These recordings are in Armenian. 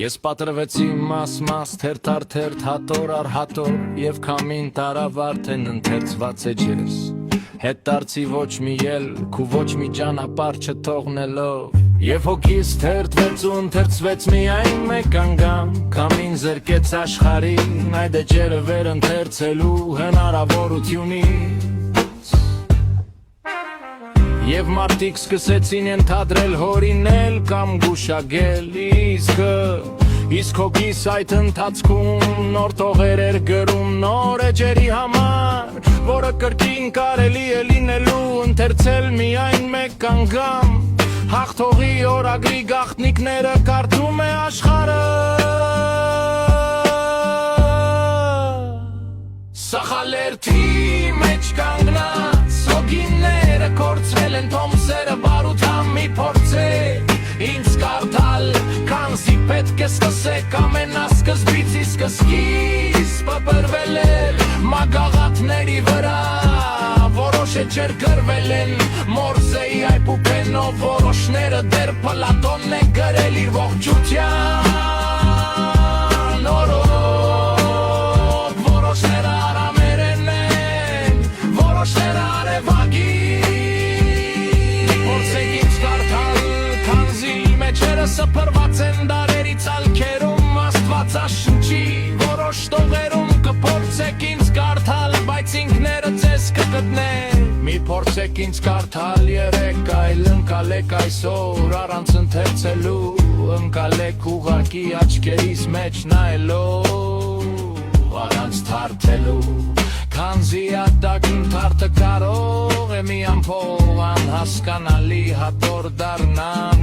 Ես պատրվեցի մաս-մաս, թերթ-արդերթ, հատոր առ հատոր, և քամին տարավ արդեն ընթերցված էջերս, հետ դարձի ոչ մի ելք ու ոչ մի ճանապարհ չթողնելով, և հոգիս թերթվեց ու ընթերցվեց միայն մեկ անգամ, քամին զրկեց աշխարհին այդ էջերը վեր ընթերցելու հնարավորությունից, և մարդիկ սկսեցին ենթադրել հորինել կամ գուշակել, իսկ հոգիս այդ ընթացքում նոր տողեր էր գրում նոր էջերի համար, որը կրկին կարելի է լինելու ընթերցել միայն մեկ անգամ, հաղթողի օրագրի գաղտնիքները կարդում է աշխարհը, սախալերթի մեջ կանգնած հոգիները կորցրել են թոմսերը բարության մի փորձեր, ինձ կարդալ, քանզի պետք է սկսեք ամենասկզբից, իսկ սկիզբը բռվել էր մագաղաթների վրա, որոշ էջեր գրվել են Մորզեի այբուբենով, որոշները դեռ Պլատոնն է գրել իր ողջության օրոք, որոշները արամերեն են, որոշները արևագիր, փորձեք ինձ կարդալ, քանզի մեջերը սփռված են դարերի ցալքերում, Աստվածաշնչի որոշ տողերում կփորձեք ինձ կարդալ, բայց ինքները ձեզ կգտնեք, մի փորձեք ինձ կարդալ երեք, այլ ընկալեք այսօր առանց ընթերցելու, ընկալեք ուղղակի աչքերիս մեջ նայելով, առանց թարթելու, քանզի ադակնթարթը կարող է մի ամփոփ անհասկանալի հատոր դառնալ,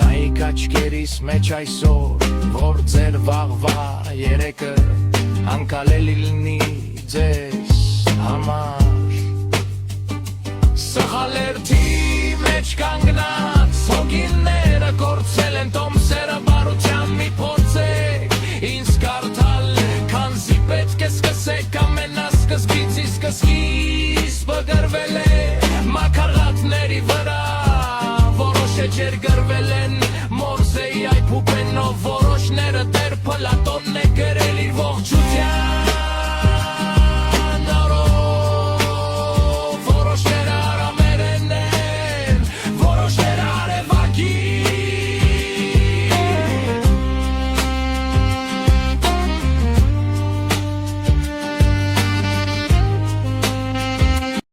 նայեք աչքերիս մեջ այսօր, որ ձեր վաղվա երեկը անկալելի լինի ձեզ համար, սխալերթի մեջ կանգնած հոգիները կորցրել են տոմսերը բարության մի փորձեք, ինձ կարդալ, քանզի պետք է սկսեք ամենասկզբից, իսկ սկիզբը գրվել է մագաղաթների վրա, որոշ էջեր գրվել են Մորզեի այբուբենով, որոշները դեռ Պլատոնն է գրել իր ողջության